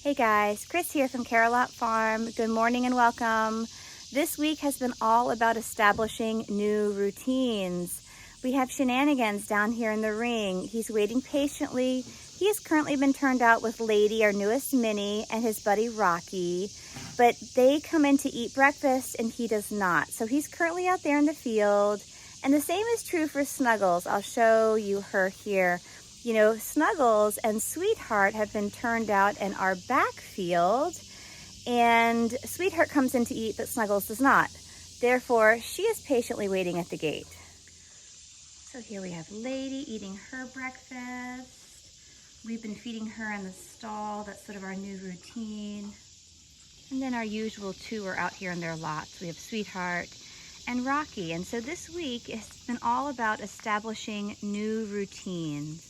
Hey guys, Chris here from Carolot Farm. Good morning and welcome. This week has been all about establishing new routines. We have Shenanigans down here in the ring. He's waiting patiently. He has currently been turned out with Lady, our newest mini, and his buddy Rocky, but they come in to eat breakfast and he does not. So he's currently out there in the field, and the same is true for Snuggles. I'll show you her here. You know, Snuggles and Sweetheart have been turned out in our backfield, and Sweetheart comes in to eat, but Snuggles does not. Therefore, she is patiently waiting at the gate. So here we have Lady eating her breakfast. We've been feeding her in the stall. That's sort of our new routine. And then our usual two are out here in their lots. We have Sweetheart and Rocky. And so this week has been all about establishing new routines.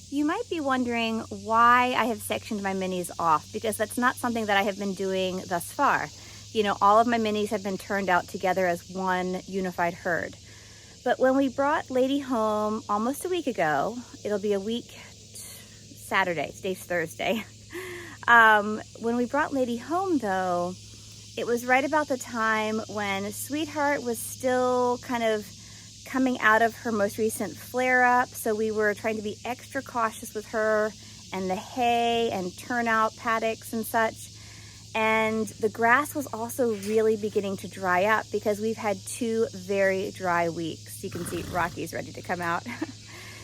You might be wondering why I have sectioned my minis off, because that's not something that I have been doing thus far. You know, all of my minis have been turned out together as one unified herd. But when we brought Lady home almost a week ago, it'll be a week Saturday, today's Thursday. When we brought Lady home though, it was right about the time when Sweetheart was still kind of coming out of her most recent flare-up, so we were trying to be extra cautious with her and the hay and turnout paddocks and such. And the grass was also really beginning to dry up because we've had 2 very dry weeks. You can see Rocky's ready to come out.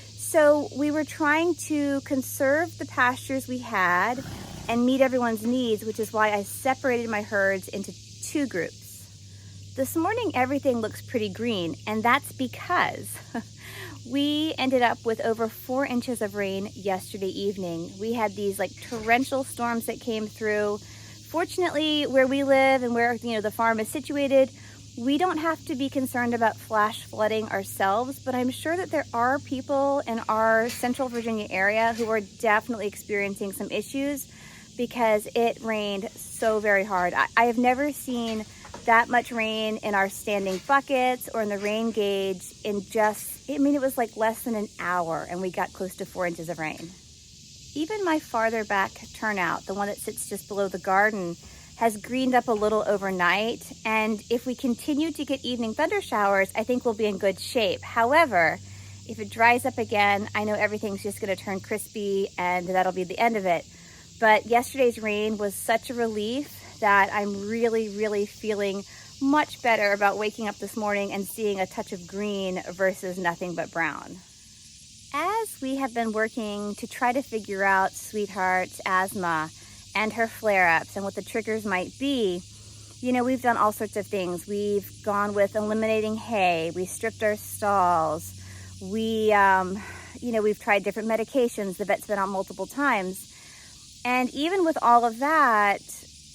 So we were trying to conserve the pastures we had and meet everyone's needs, which is why I separated my herds into 2 groups. This morning, everything looks pretty green, and that's because we ended up with over 4 inches of rain yesterday evening. We had these like torrential storms that came through. Fortunately, where we live and where the farm is situated, we don't have to be concerned about flash flooding ourselves, but I'm sure that there are people in our central Virginia area who are definitely experiencing some issues because it rained so very hard. I have never seen that much rain in our standing buckets or in the rain gauge in it was like less than an hour, and we got close to 4 inches of rain. Even my farther back turnout, the one that sits just below the garden, has greened up a little overnight, and if we continue to get evening thunder showers, I think we'll be in good shape. However, if it dries up again, I know everything's just going to turn crispy and that'll be the end of it. But yesterday's rain was such a relief that I'm really, really feeling much better about waking up this morning and seeing a touch of green versus nothing but brown. As we have been working to try to figure out Sweetheart's asthma and her flare-ups and what the triggers might be, we've done all sorts of things. We've gone with eliminating hay. We stripped our stalls. We've tried different medications. The vet's been out multiple times. And even with all of that,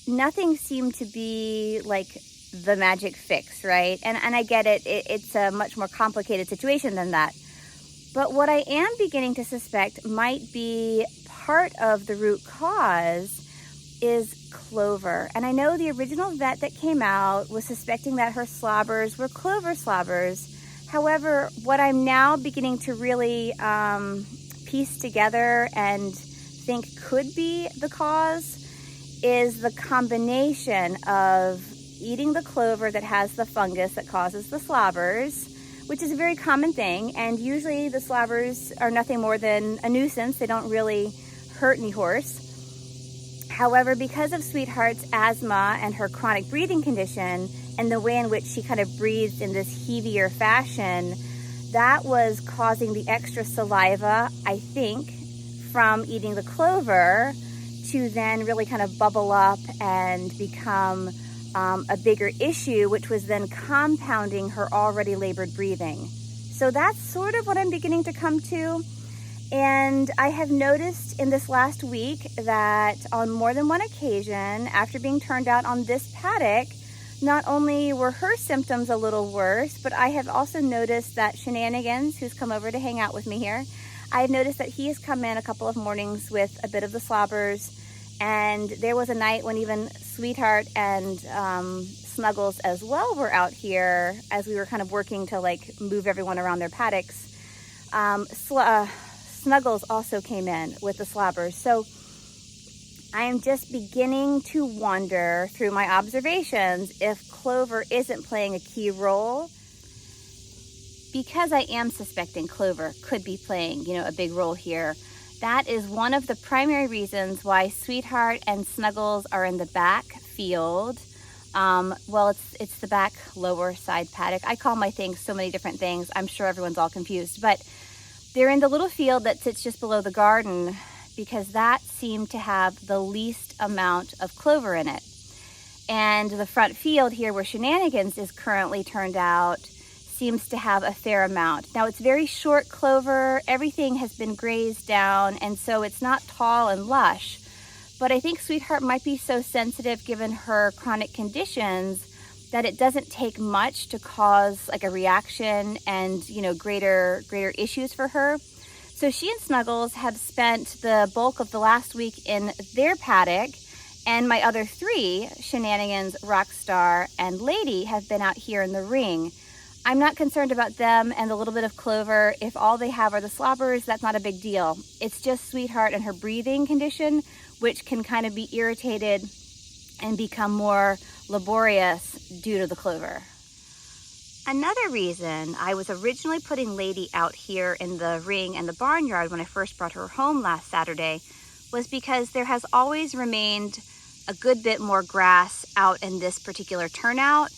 nothing seemed to be like the magic fix, right? And I get it. It's a much more complicated situation than that. But what I am beginning to suspect might be part of the root cause is clover. And I know the original vet that came out was suspecting that her slobbers were clover slobbers. However, what I'm now beginning to really piece together and think could be the cause is the combination of eating the clover that has the fungus that causes the slobbers, which is a very common thing, and usually the slobbers are nothing more than a nuisance. They don't really hurt any horse. However, because of Sweetheart's asthma and her chronic breathing condition and the way in which she kind of breathed in this heavier fashion, that was causing the extra saliva, I think, from eating the clover to then really kind of bubble up and become a bigger issue, which was then compounding her already labored breathing. So that's sort of what I'm beginning to come to. And I have noticed in this last week that on more than one occasion, after being turned out on this paddock, not only were her symptoms a little worse, but I have also noticed that Shenanigans, who's come over to hang out with me here, I've noticed that he has come in a couple of mornings with a bit of the slobbers. And there was a night when even Sweetheart and Snuggles as well were out here as we were kind of working to like move everyone around their paddocks. Snuggles also came in with the slobbers. So I am just beginning to wonder through my observations if Clover isn't playing a key role, because I am suspecting Clover could be playing, a big role here. That is one of the primary reasons why Sweetheart and Snuggles are in the back field. Well, it's the back lower side paddock. I call my things so many different things. I'm sure everyone's all confused, but they're in the little field that sits just below the garden because that seemed to have the least amount of clover in it. And the front field here where Shenanigans is currently turned out seems to have a fair amount. Now it's very short clover, everything has been grazed down, and so it's not tall and lush. But I think Sweetheart might be so sensitive given her chronic conditions that it doesn't take much to cause like a reaction and greater issues for her. So she and Snuggles have spent the bulk of the last week in their paddock, and my other three, Shenanigans, Rockstar, and Lady, have been out here in the ring. I'm not concerned about them and the little bit of clover. If all they have are the slobbers, that's not a big deal. It's just Sweetheart and her breathing condition, which can kind of be irritated and become more laborious due to the clover. Another reason I was originally putting Lady out here in the ring and the barnyard when I first brought her home last Saturday was because there has always remained a good bit more grass out in this particular turnout.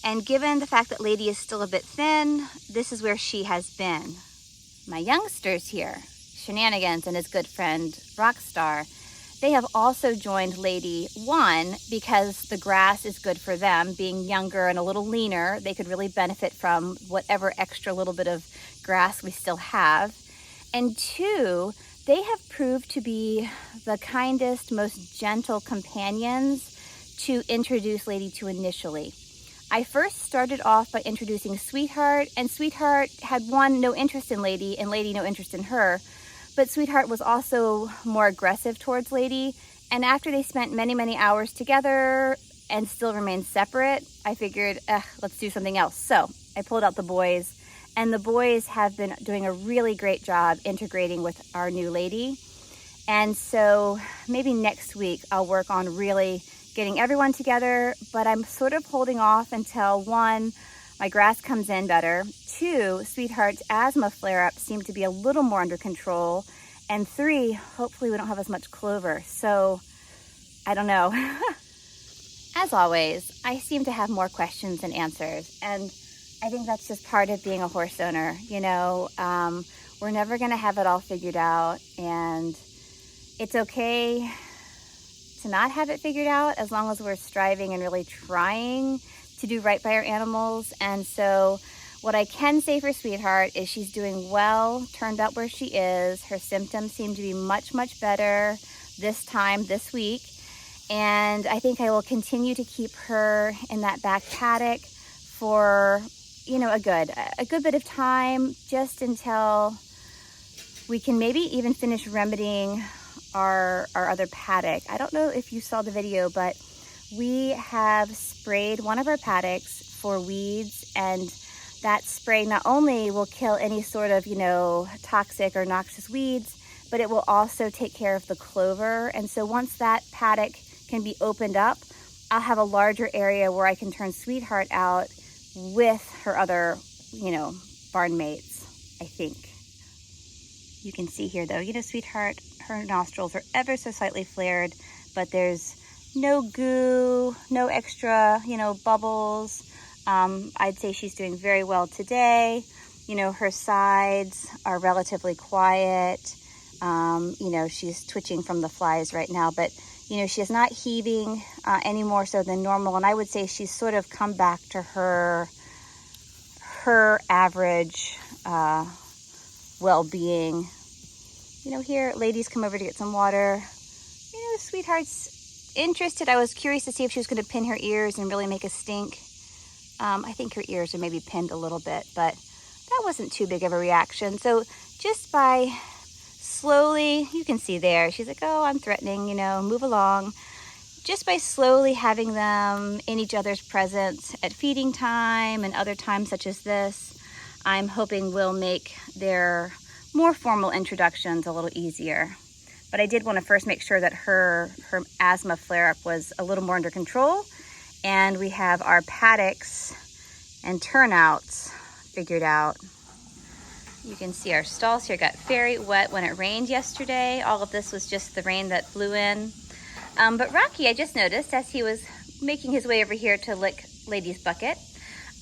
And given the fact that Lady is still a bit thin, this is where she has been. My youngsters here, Shenanigans and his good friend Rockstar, they have also joined Lady, one, because the grass is good for them. Being younger and a little leaner, they could really benefit from whatever extra little bit of grass we still have. And two, they have proved to be the kindest, most gentle companions to introduce Lady to initially. I first started off by introducing Sweetheart, and Sweetheart had no interest in Lady, and Lady no interest in her. But Sweetheart was also more aggressive towards Lady, and after they spent many, many hours together and still remained separate, I figured, let's do something else. So I pulled out the boys, and the boys have been doing a really great job integrating with our new Lady. And so maybe next week I'll work on really getting everyone together, but I'm sort of holding off until one, my grass comes in better. Two, Sweetheart's asthma flare-ups seem to be a little more under control. And three, hopefully we don't have as much clover. So, I don't know. As always, I seem to have more questions than answers. And I think that's just part of being a horse owner. We're never gonna have it all figured out. And it's okay to not have it figured out as long as we're striving and really trying to do right by our animals. And so what I can say for Sweetheart is she's doing well, turned out where she is. Her symptoms seem to be much, much better this week. And I think I will continue to keep her in that back paddock for, a good bit of time, just until we can maybe even finish remedying our other paddock. I don't know if you saw the video, but we have sprayed one of our paddocks for weeds, and that spray not only will kill any sort of, toxic or noxious weeds, but it will also take care of the clover. And so once that paddock can be opened up, I'll have a larger area where I can turn Sweetheart out with her other, barn mates, I think. You can see here though, Sweetheart, her nostrils are ever so slightly flared, but there's no goo, no extra, bubbles. I'd say she's doing very well today. Her sides are relatively quiet. She's twitching from the flies right now, but she is not heaving any more so than normal. And I would say she's sort of come back to her average well-being. Here, Lady's come over to get some water. Sweetheart's interested. I was curious to see if she was going to pin her ears and really make a stink. I think her ears are maybe pinned a little bit, but that wasn't too big of a reaction. So just by slowly, you can see there, she's like, oh, I'm threatening, move along. Just by slowly having them in each other's presence at feeding time and other times such as this, I'm hoping will make their more formal introductions a little easier. but I did want to first make sure that her asthma flare-up was a little more under control. And we have our paddocks and turnouts figured out. You can see our stalls here got very wet when it rained yesterday. All of this was just the rain that blew in. But Rocky, I just noticed as he was making his way over here to lick Lady's bucket,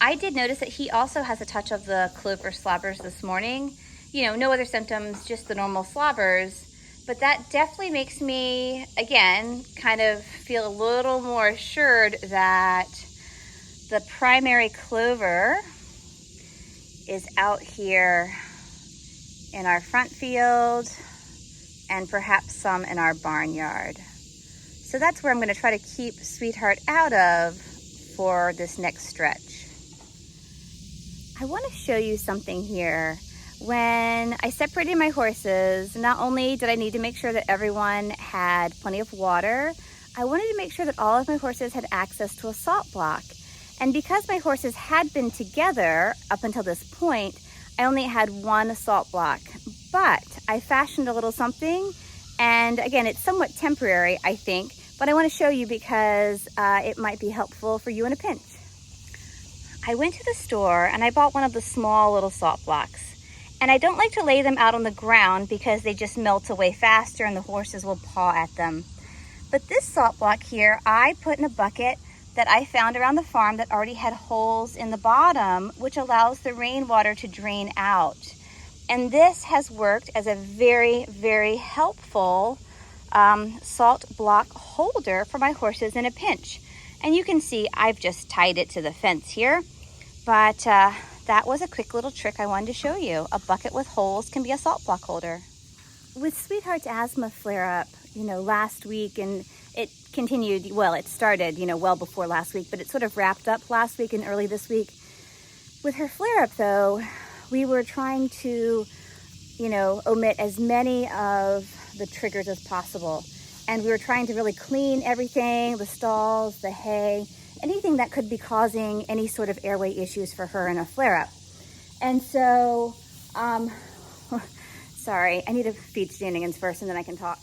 I did notice that he also has a touch of the clover slobbers this morning. You know, no other symptoms, just the normal slobbers. But that definitely makes me, again, kind of feel a little more assured that the primary clover is out here in our front field and perhaps some in our barnyard. So that's where I'm going to try to keep Sweetheart out of for this next stretch. I want to show you something here. When I separated my horses, not only did I need to make sure that everyone had plenty of water, I wanted to make sure that all of my horses had access to a salt block. And because my horses had been together up until this point, I only had one salt block. But I fashioned a little something, and again, it's somewhat temporary, I think, but I want to show you because it might be helpful for you in a pinch. I went to the store and I bought one of the small little salt blocks. And I don't like to lay them out on the ground because they just melt away faster and the horses will paw at them. But this salt block here, I put in a bucket that I found around the farm that already had holes in the bottom, which allows the rainwater to drain out. And this has worked as a very, very helpful salt block holder for my horses in a pinch. And you can see I've just tied it to the fence here, but that was a quick little trick I wanted to show you. A bucket with holes can be a salt block holder. With Sweetheart's asthma flare-up, last week, and it continued, well, it started, well before last week, but it sort of wrapped up last week and early this week. With her flare-up, though, we were trying to, omit as many of the triggers as possible. And we were trying to really clean everything, the stalls, the hay, anything that could be causing any sort of airway issues for her in a flare-up. And so, sorry, I need to feed Shenanigans first and then I can talk.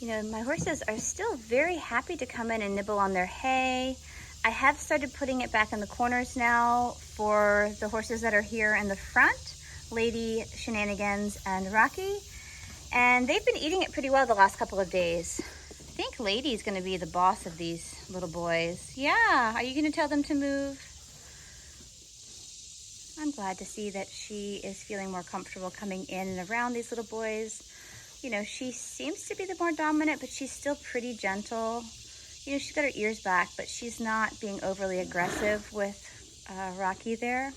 My horses are still very happy to come in and nibble on their hay. I have started putting it back in the corners now for the horses that are here in the front, Lady, Shenanigans, and Rocky. And they've been eating it pretty well the last couple of days. I think Lady's gonna be the boss of these little boys. Yeah, are you gonna tell them to move? I'm glad to see that she is feeling more comfortable coming in and around these little boys. She seems to be the more dominant, but she's still pretty gentle. She's got her ears back, but she's not being overly aggressive with Rocky there.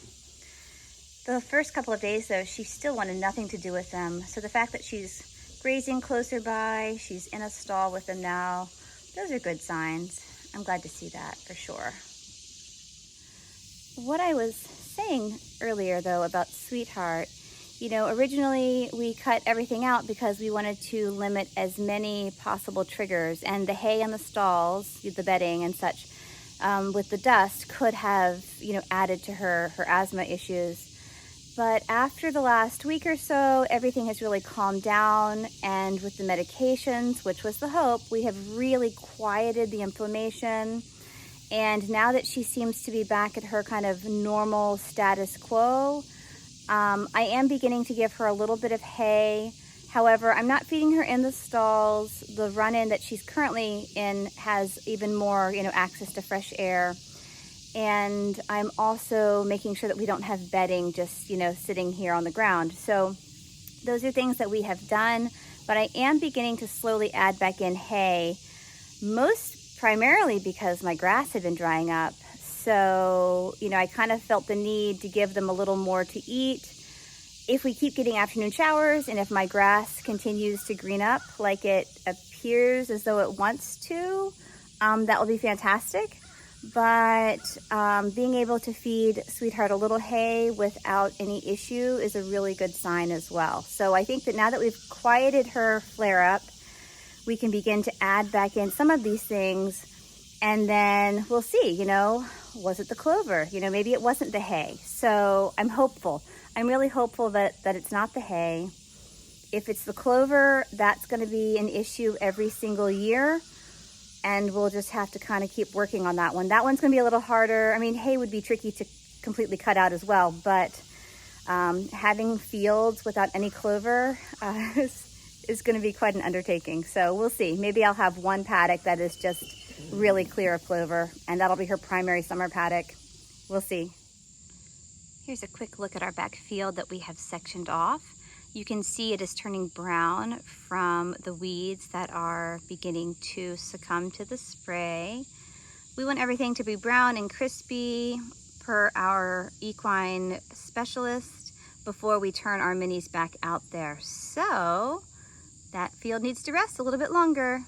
The first couple of days, though, she still wanted nothing to do with them. So the fact that she's grazing closer by, she's in a stall with them now, those are good signs. I'm glad to see that for sure. What I was saying earlier, though, about Sweetheart, originally we cut everything out because we wanted to limit as many possible triggers, and the hay and the stalls, the bedding and such, with the dust could have, added to her asthma issues. But after the last week or so, everything has really calmed down, and with the medications, which was the hope, we have really quieted the inflammation. And now that she seems to be back at her kind of normal status quo, I am beginning to give her a little bit of hay. However, I'm not feeding her in the stalls. The run-in that she's currently in has even more, access to fresh air. And I'm also making sure that we don't have bedding just, sitting here on the ground. So those are things that we have done, but I am beginning to slowly add back in hay, most primarily because my grass had been drying up. So, I kind of felt the need to give them a little more to eat. If we keep getting afternoon showers and if my grass continues to green up like it appears as though it wants to, that will be fantastic. But being able to feed Sweetheart a little hay without any issue is a really good sign as well. So I think that now that we've quieted her flare-up, we can begin to add back in some of these things, and then we'll see, was it the clover? Maybe it wasn't the hay. So I'm hopeful. I'm really hopeful that it's not the hay. If it's the clover, that's going to be an issue every single year, and we'll just have to kind of keep working on that one. That one's going to be a little harder. I mean, hay would be tricky to completely cut out as well, but having fields without any clover is going to be quite an undertaking. So we'll see. Maybe I'll have one paddock that is just really clear of clover, and that'll be her primary summer paddock. We'll see. Here's a quick look at our back field that we have sectioned off. You can see it is turning brown from the weeds that are beginning to succumb to the spray. We want everything to be brown and crispy per our equine specialist before we turn our minis back out there. So that field needs to rest a little bit longer.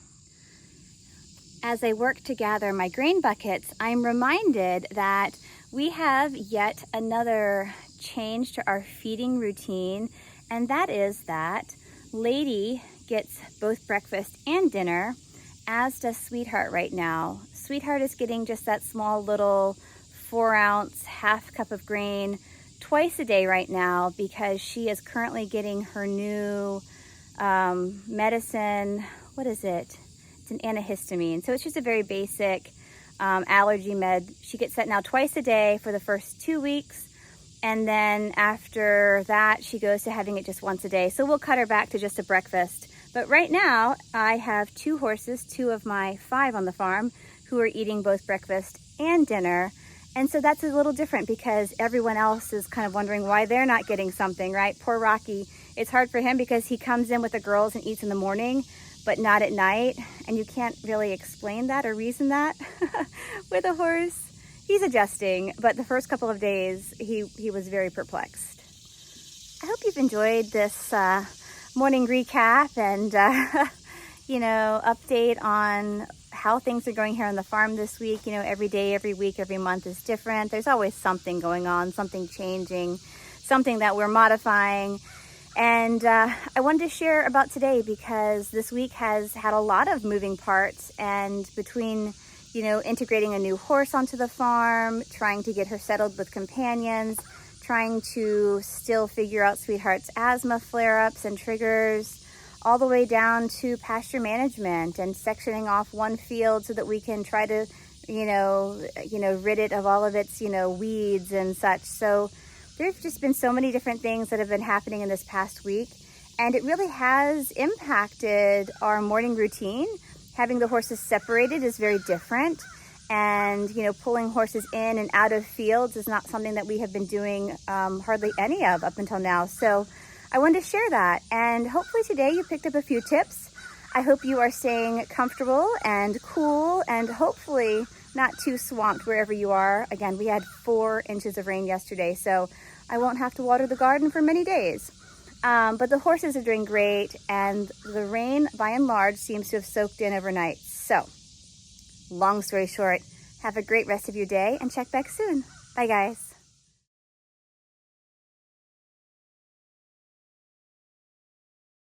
As I work to gather my grain buckets, I'm reminded that we have yet another change to our feeding routine, and that is that Lady gets both breakfast and dinner, as does Sweetheart right now. Sweetheart is getting just that small little 4-ounce half cup of grain twice a day right now because she is currently getting her new medicine. What is it? It's an antihistamine. So it's just a very basic allergy med. She gets that now twice a day for the first 2 weeks. And then after that, she goes to having it just once a day. So we'll cut her back to just a breakfast. But right now, I have 2 horses, 2 of my 5 on the farm, who are eating both breakfast and dinner. And so that's a little different because everyone else is kind of wondering why they're not getting something, right? Poor Rocky. It's hard for him because he comes in with the girls and eats in the morning, but not at night. And you can't really explain that or reason that with a horse. He's adjusting, but the first couple of days, he was very perplexed. I hope you've enjoyed this morning recap and, update on how things are going here on the farm this week. Every day, every week, every month is different. There's always something going on, something changing, something that we're modifying. And I wanted to share about today because this week has had a lot of moving parts, and between integrating a new horse onto the farm, trying to get her settled with companions, trying to still figure out Sweetheart's asthma flare-ups and triggers, all the way down to pasture management and sectioning off one field so that we can try to, rid it of all of its, weeds and such. So there's just been so many different things that have been happening in this past week, and it really has impacted our morning routine. Having the horses separated is very different, and pulling horses in and out of fields is not something that we have been doing hardly any of up until now. So I wanted to share that, and hopefully today you picked up a few tips. I hope you are staying comfortable and cool and hopefully not too swamped wherever you are. Again, we had 4 inches of rain yesterday, so I won't have to water the garden for many days. But the horses are doing great, and the rain, by and large, seems to have soaked in overnight. So, long story short, have a great rest of your day, and check back soon. Bye, guys.